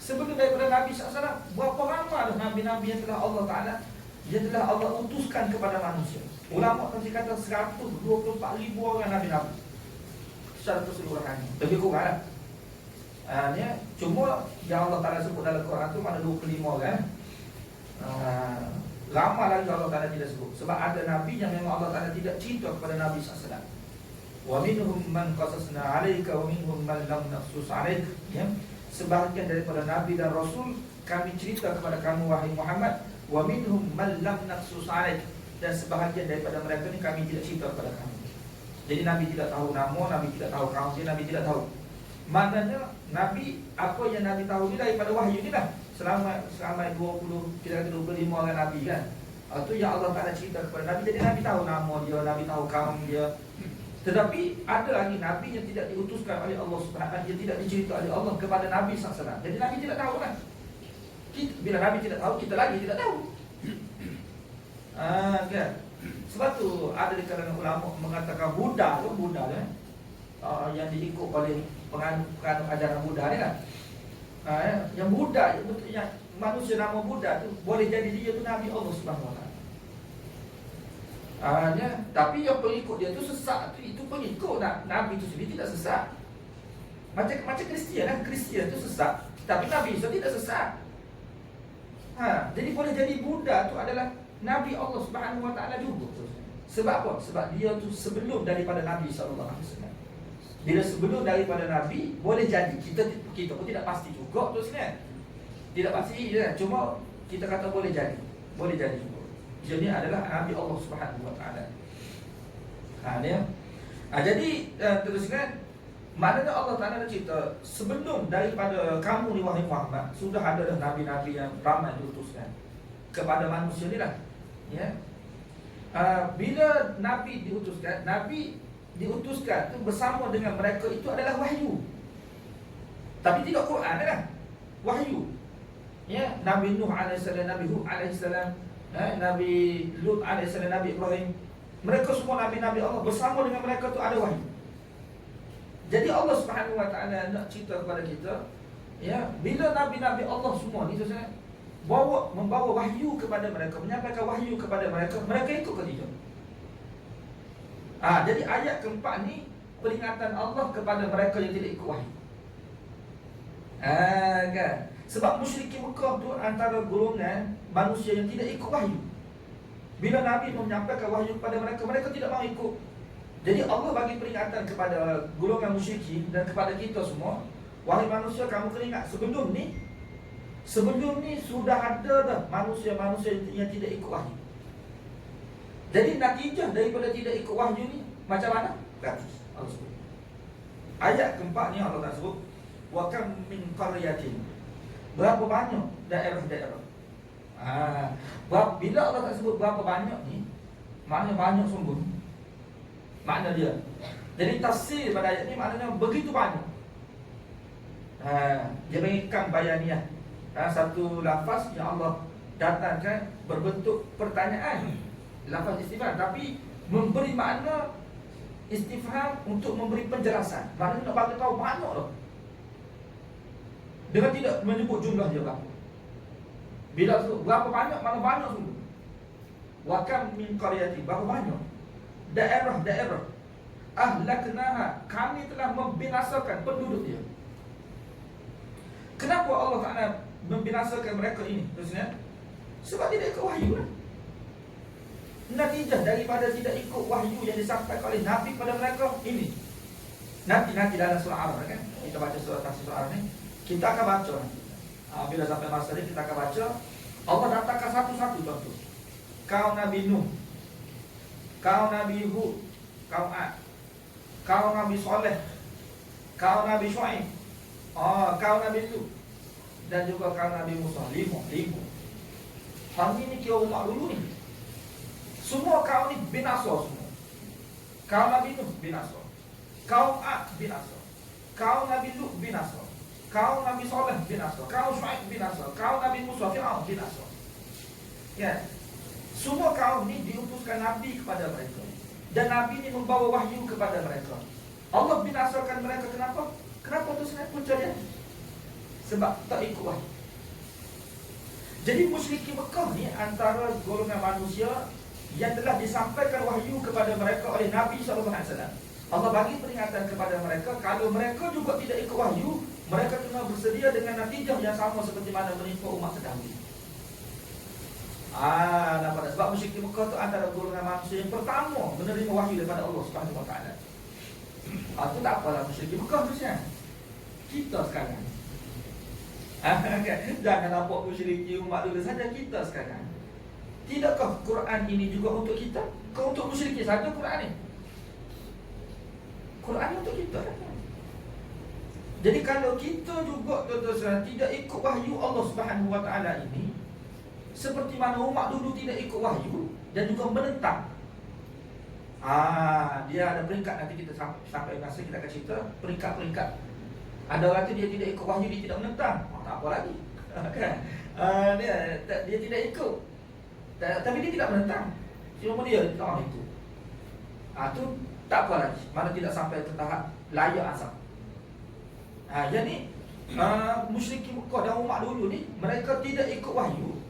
Sebelum daripada Nabi SAW, berapa ramai Nabi-Nabi yang telah Allah Ta'ala, yang telah Allah utuskan kepada manusia. Ulama pasti kata 124,000 orang Nabi-Nabi secara keseluruhan. Lebih kurang lah. Cuma yang Allah Ta'ala sebut dalam Quran tu mana 25 orang. Ramai lagi Allah Ta'ala tidak sebut. Sebab ada Nabi yang memang Allah Ta'ala tidak cerita kepada Nabi SAW. Wa minhum man qasasna 'alaika wa minhum man lam naqsus 'alaik. Sebahagian daripada Nabi dan Rasul kami cerita kepada kamu wahai Muhammad. Wa minhum man lam naqsus 'alaik. Dan sebahagian daripada mereka ni kami tidak cerita kepada kamu. Jadi Nabi tidak tahu nama, Nabi tidak tahu kaum dia, Nabi tidak tahu. Maknanya Nabi, apa yang Nabi tahu ni daripada wahyu ni lah. Selama 20, kira 25 orang Nabi kan. Itu yang Allah Ta'ala cerita kepada Nabi. Jadi Nabi tahu nama dia, Nabi tahu kaum dia. Tetapi ada lagi Nabi yang tidak diutuskan oleh Allah Subhanahu, yang tidak dicerita oleh Allah kepada Nabi SAW. Jadi Nabi tidak tahu kan. Bila Nabi tidak tahu, kita lagi tidak tahu. Kan? Sebab tu ada di kalangan ulama mengatakan Buddha tu, yang diikut oleh penganut ajaran Buddha ni kan. Yang Buddha, yang manusia nama Buddha tu, boleh jadi dia tu Nabi Allah Subhanahu Wa Taala. Tapi yang pengikut dia tu sesat tu, itu pengikut Nabi tu sendiri tidak sesat. Macam Kristian lah, Kristian tu sesat, tapi Nabi itu tidak sesat. Jadi boleh jadi Buddha tu adalah Nabi Allah Subhanahu Wa Taala juga. Sebab apa? Sebab dia tu sebelum daripada Nabi SAW. Bila sebelum daripada Nabi, boleh jadi kita pun tidak pasti juga tu sebenarnya. Tidak pasti je, cuma kita kata boleh jadi. boleh jadi juga. Jadi adalah Nabi Allah Subhanahu Wa Taala. Dia. Jadi teruskan, maknanya Allah Taala cerita sebelum daripada kamu ni wahai Muhammad, sudah ada dah nabi-nabi yang ramai diutuskan kepada manusia ni lah. Ya. Bila Nabi diutuskan tu bersama dengan mereka itu adalah wahyu. Tapi tidak Quran lah, wahyu. Ya, Nabi Nuh alaihissalam, Nabi Hud alaihissalam, Nabi Lut alaihissalam, Nabi Ibrahim, mereka semua nabi-nabi Allah, bersama dengan mereka tu ada wahyu. Jadi Allah Subhanahu Wa Taala nak cerita kepada kita, ya, bila nabi-nabi Allah semua ni membawa wahyu kepada mereka, menyampaikan wahyu kepada mereka, mereka ikut ke tidak? Jadi ayat keempat ni peringatan Allah kepada mereka yang tidak ikut wahyu. Kan? Sebab musyrikin Mekah tu antara golongan manusia yang tidak ikut wahyu. Bila Nabi menyampaikan wahyu kepada mereka, mereka tidak mahu ikut. Jadi Allah bagi peringatan kepada golongan musyrikin dan kepada kita semua, wahai manusia, kamu kena ingat sebelum ni sudah ada dah manusia-manusia yang tidak ikut wahyu. Jadi natijah daripada tidak ikut wahyu ni macam mana? Gratis. Allah sebut. Ayat keempat ni Allah tak sebut, wa kam min qaryatin, berapa banyak daerah-daerah. Bila Allah tak sebut berapa banyak ni, maknanya banyak sungguh. Makna dia. Jadi tafsir pada ayat ni maknanya begitu banyak. Dia berikan bayaniah. Satu lafaz yang Allah datangkan berbentuk pertanyaan, lafaz istifham, tapi memberi makna istifham untuk memberi penjelasan. Maknanya nak bagi tahu banyak dah, dengan tidak menyebut jumlah dia berapa. Bila tu berapa banyak, mana banyak sungguh. Wa kam min qaryati, berapa banyak daerah-daerah ahlaknaha, kami telah membinasakan penduduk dia. Kenapa Allah Ta'ala membinasakan mereka ini? Terusnya, sebab tidak ikut wahyu lah. Natijah daripada tidak ikut wahyu yang disampaikan oleh Nabi kepada mereka ini. Nanti dalam surah Al-Araf kan, kita baca surah tafsir surah Al-Araf ni, kita akan baca nanti. Bila sampai masa ni kita akan baca. Allah datangkan satu-satu contoh. Kaum Nabi Nuh, kaum Nabi Hud, kaum Ad, kaum Nabi Saleh, kaum Nabi Shu'aib, kaum Nabi Lut, dan juga kaum Nabi Musa. Lima. Hari ni kira umat dulu ni, semua kaum ni binasa semua. Kaum Nabi Nuh binasa, kaum Ad binasa, kaum Nabi Lut binasa, kaum Nabi Saleh binasa, kaum Shu'aib binasa, kaum Nabi Musa Fir'aun binasa. Ya. Semua kaum ni diutuskan Nabi kepada mereka, dan Nabi ni membawa wahyu kepada mereka. Allah binasakan mereka kenapa? Kenapa tu sebenarnya punca dia? Sebab tak ikut wahyu. Jadi musyrikin Mekah ni antara golongan manusia yang telah disampaikan wahyu kepada mereka oleh Nabi SAW. Allah bagi peringatan kepada mereka, kalau mereka juga tidak ikut wahyu, mereka kena bersedia dengan natijah yang sama seperti mana menimpa umat terdahulu. Nampak tak? Sebab musyrikin Mekah tu antara golongan manusia yang pertama menerima wahyu daripada Allah Subhanahu Wa Taala. Itu tak apalah musyrikin Mekah tu kan. Kita sekarang. Jangan nampak musyrikin umat dulu saja, kita sekarang. Tidakkah Quran ini juga untuk kita? Kau untuk musyrikin saja Quran ni? Quran ni untuk kita. Jadi kalau kita juga tuan-tuan tidak ikut wahyu Allah Subhanahu Wa Taala ini, seperti mana umat dulu tidak ikut wahyu dan juga menentang. Dia ada peringkat, nanti kita sampai masa kita akan cerita peringkat-peringkat. Ada orang tu dia tidak ikut wahyu, dia tidak menentang. Tak apa lagi. Kan? Dia tidak ikut. Tapi dia tidak menentang. Cuma dia tak itu. Tu tak apa lagi. Mana tidak sampai ke tahap layak asap. Jadi musyrikin Mekah dan umat dulu ni, mereka tidak ikut wahyu.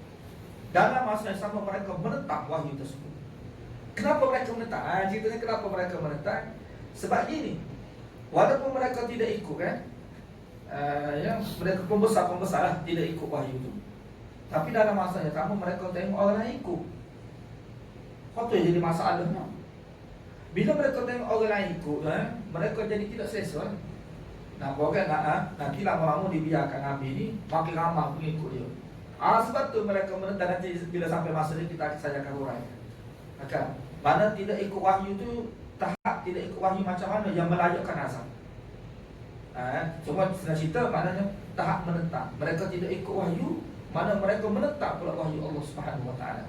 Dalam masa yang sama mereka menentang wahyu tersebut. Kenapa mereka menentang? Ceritanya kenapa mereka menentang? Sebab gini, walaupun mereka tidak ikut kan, mereka pembesar-pembesar lah, tidak ikut wahyu itu. Tapi dalam masa yang sama mereka tengok orang lain ikut. Kau tu jadi masalahnya. Bila mereka tengok orang lain ikut, mereka jadi tidak selesa. Nampak kan? Nanti lama-lama dibiarkan Nabi ni makin ramai pengikut dia. Sebab tu mereka menentang. Nanti bila sampai masa ni kita saja akan uraikan. Mana tidak ikut wahyu tu, tahap tidak ikut wahyu macam mana yang melayakkan azab. Cuma senang cerita maknanya tahap menentang. Mereka tidak ikut wahyu, mana mereka menentang pula wahyu Allah Subhanahu Wa Taala.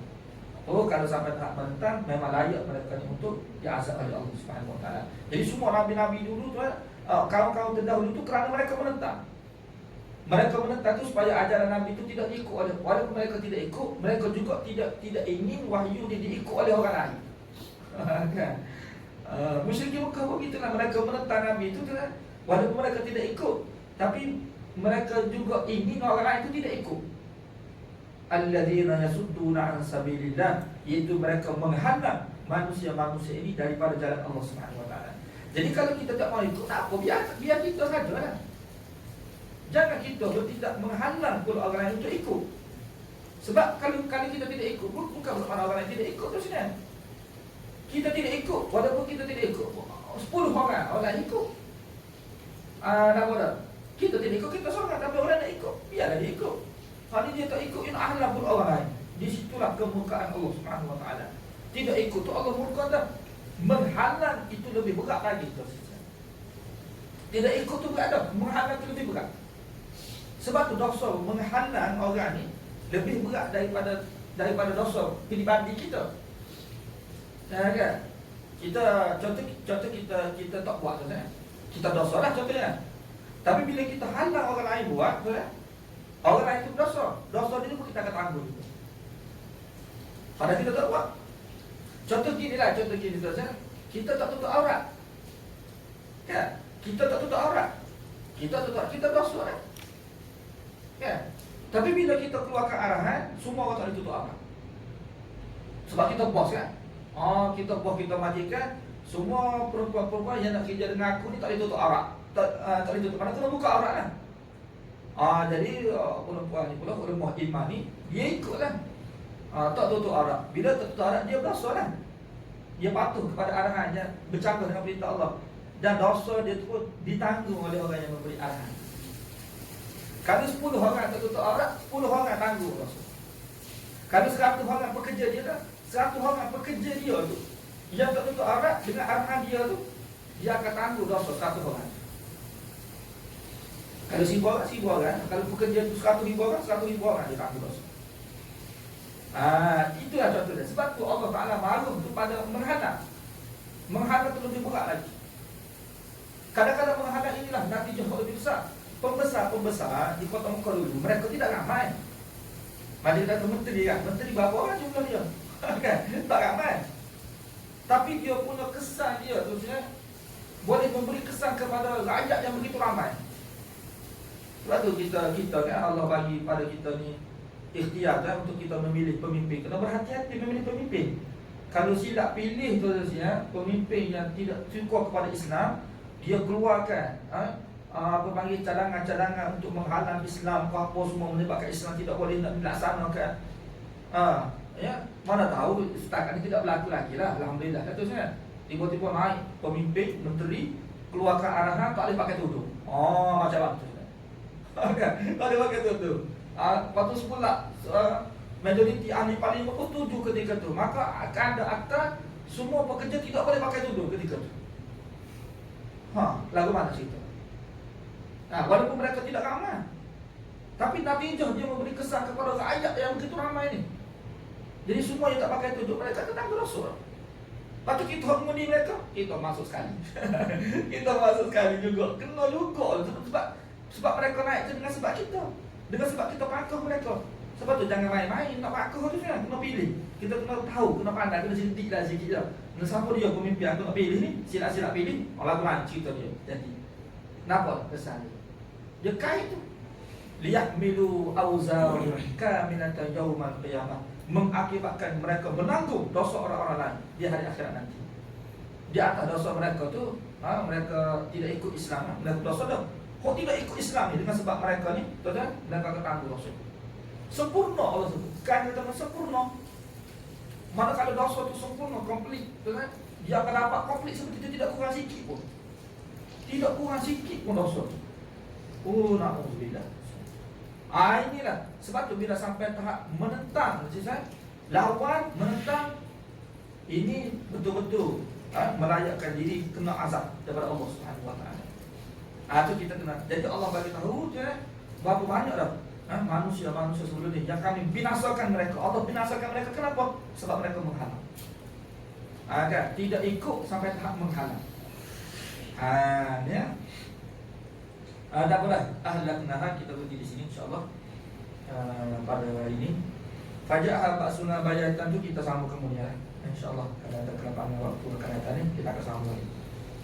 Kalau sampai tahap menentang, memang layak mereka ni untuk diazab oleh Allah Subhanahu Wa Taala. Jadi semua nabi-nabi dulu tu, kaum-kaum terdahulu tu kerana mereka menentang. Mereka menentang tu supaya ajaran Nabi itu tidak diikut oleh, walaupun mereka tidak ikut, mereka juga tidak ingin wahyu dia diikut oleh orang lain. Kan? Musyrikin Mekah begitulah, mereka menentang Nabi itu kan, walaupun mereka tidak ikut, tapi mereka juga ingin orang lain itu tidak ikut. Alladzina yasudduna an sabilillah, iaitu mereka menghalang manusia-manusia ini daripada jalan Allah Subhanahu Wa Taala. Jadi kalau kita tak mau ikut, tak apa, biar kita sajalah. Jangan kita bertindak menghalang pula orang lain untuk ikut. Sebab kalau kita tidak ikut, bukan bermakna orang lain tidak ikut tu sebenarnya. Kita tidak ikut, walaupun kita tidak ikut, 10 orang lain ikut. Nama dah. Kita tidak ikut, kita seorang, tapi orang nak ikut, biarlah dia ikut. Kalau dia tak ikut, ini halang pula orang lain. Di situlah kemurkaan Allah Subhanahu Wa Taala. Tidak ikut tu Allah murka dah. Menghalang itu lebih berat lagi tu. Tidak ikut tu berat dah, menghalang itu lebih berat. Sebab tu dosa menghalang orang ni lebih berat daripada dosa pribadi kita. Kan? Kita contoh kita tak buat tu kan. Kita dosa lah contohnya. Tapi bila kita halang orang lain buat tu kan, orang lain itu dosa. Dosa dia pun kita akan tanggung. Padahal kita tak buat. Contoh gini tu kan. Kita tak tutup aurat. Kan? Kita tak tutup aurat. Kita dosa kan. Ya. Tapi bila kita keluarkan arahan, semua orang tak boleh tutup aurat. Sebab kita bos kan. Kita bos, kita majikan, semua perempuan-perempuan yang nak kerja dengan aku ni tak boleh tutup aurat. Tak boleh tutup, mana kena buka aurat kan. Jadi perempuan ni pula, perempuan iman ni, dia ikutlah. Tak tutup aurat. Bila tak tutup aurat, dia berdosa lah. Dia patuh kepada arahan, dia bercanggah dengan perintah Allah. Dan dosa dia tu pun ditanggung oleh orang yang memberi arahan. Kalau 10 orang tak tutup aurat, 10 orang tanggung dosa. Kalau 100 orang pekerja dia dah, 100 orang pekerja dia tu yang tak tutup aurat dengan arahan dia tu, dia akan tanggung dosa 100 orang. Kalau 1000 orang, kalau pekerja tu 100,000 orang, 100,000 orang dia tanggung dosa. Itulah contohnya. Sebab tu Allah Ta'ala maklum tu pada menghalang. Menghalang tu lebih berat lagi. Kadang-kadang menghalang inilah nanti jauh lebih besar. Pembesar-pembesar di kota Mekah dulu, mereka tidak ramai. Macam kata menteri kan, menteri berapa orang jumlah dia? Kan? Tak ramai. Tapi dia punya kesan dia tu boleh memberi kesan kepada rakyat yang begitu ramai. Sebab tu kita kan, Allah bagi pada kita ni ikhtiar kan, untuk kita memilih pemimpin. Kena berhati-hati memilih pemimpin. Kalau silap pilih tu pemimpin yang tidak suka kepada Islam, dia keluarkan cadangan-cadangan untuk menghalang Islam, apa semua menyebabkan Islam tidak boleh nak dilaksanakan. Mana tahu setakat ni tidak berlaku lagi lah. Alhamdulillah. Kata tiba-tiba naik pemimpin, menteri, keluarkan arahan tak boleh pakai tudung. Macam apa tu? Tak boleh pakai tudung. Lepas tu semula majoriti ahli parlimen pun setuju ketika tu. Maka akan ada akta semua pekerja tidak boleh pakai tudung ketika tu. Lagu mana cerita? Walaupun mereka tidak ramai, tapi Nabi Jah dia memberi kesan kepada rakyat yang begitu ramai ni. Jadi semua yang tak pakai tudung, mereka tentang berdosa. Lepas tu kita mengundi mereka, kita masuk sekali. Kita masuk sekali juga. Kena juga. Sebab mereka naik tu dengan sebab kita. Dengan sebab kita pakuh mereka. Sebab tu jangan main-main nak pakuh tu kan. Kena pilih. Kita kena tahu, kena pandai, kena sedikit lah sikit je. Kena siapa dia pemimpin aku nak pilih ni, silap-silap pilih. Lagu mana cerita dia jadi. Kenapa kesan dia? Dia kait tu. Liyahmilu awzar kamilatan yaumal qiyamah, mengakibatkan mereka menanggung dosa orang-orang lain di hari akhirat nanti. Di atas dosa mereka tu, mereka tidak ikut Islam, mereka dosa dah. Kok tidak ikut Islam ni dengan sebab mereka ni, tuan-tuan, mereka akan tanggung dosa. Sempurna Allah sebut. Kan kata sempurna. Manakala dosa tu sempurna, komplit, tuan-tuan, dia akan dapat komplit seperti itu, tidak kurang sikit pun. Tidak kurang sikit pun dosa tu. Na'udzubillah. Inilah sebab tu bila sampai tahap menentang, lawan menentang, ini betul-betul melayakkan diri kena azab daripada Allah Subhanahu Wa Taala. Itu kita kena. Jadi Allah bagi tahu berapa banyak dah manusia-manusia sebelum ni yang kami binasakan mereka. Allah binasakan mereka kenapa? Sebab mereka menghalang. Kan? Tidak ikut sampai tahap menghalang. Ya. Tak apalah. Ahlaknaha, kita berhenti di sini insya-Allah. Pada hari ini Faja'ah ba'suna bayatan tu kita sambung kemudian insya-Allah. Kalau ada kelapangan waktu akan datang ni kita akan sambung.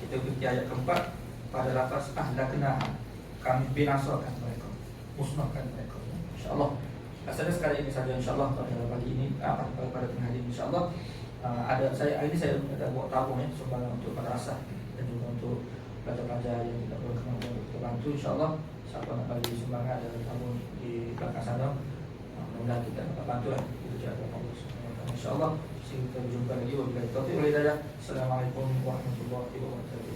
Kita berhenti ayat keempat pada lafaz ahlaknaha, kami binasakan mereka, musnahkan mereka. InsyaAllah. Rasanya sekali ini saja insyaAllah pada pagi ini, pada tengah hari insyaAllah. Hari ini saya ada buat tabung sumbangan untuk madrasah dan juga untuk pelajar-pelajar yang tidak berkemampuan untuk kita bantu insyaAllah. Siapa nak bagi sumbangan ada tabung di belakang sana, mudah-mudahan kita dapat bantu lah. Itu cara Allah SWT insyaAllah. Kita berjumpa lagi. Wabillahi taufiq wal hidayah. Assalamualaikum warahmatullahi wabarakatuh.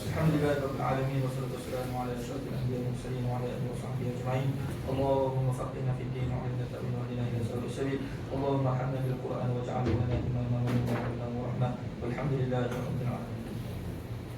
Alhamdulillahirabbil alamin wassalatu wassalamu ala asyrafil anbiya'i wal mursalin wa ala alihi washabbihi ajma'in. Allahumma faqihna fid din wa 'allimna ta'wil wa hdina ila siratal sabil. Allahumma hamdana bil Qur'an waj'alhu lana imaman wa nuran wa rahmah. Walhamdulillahi rabbil alamin.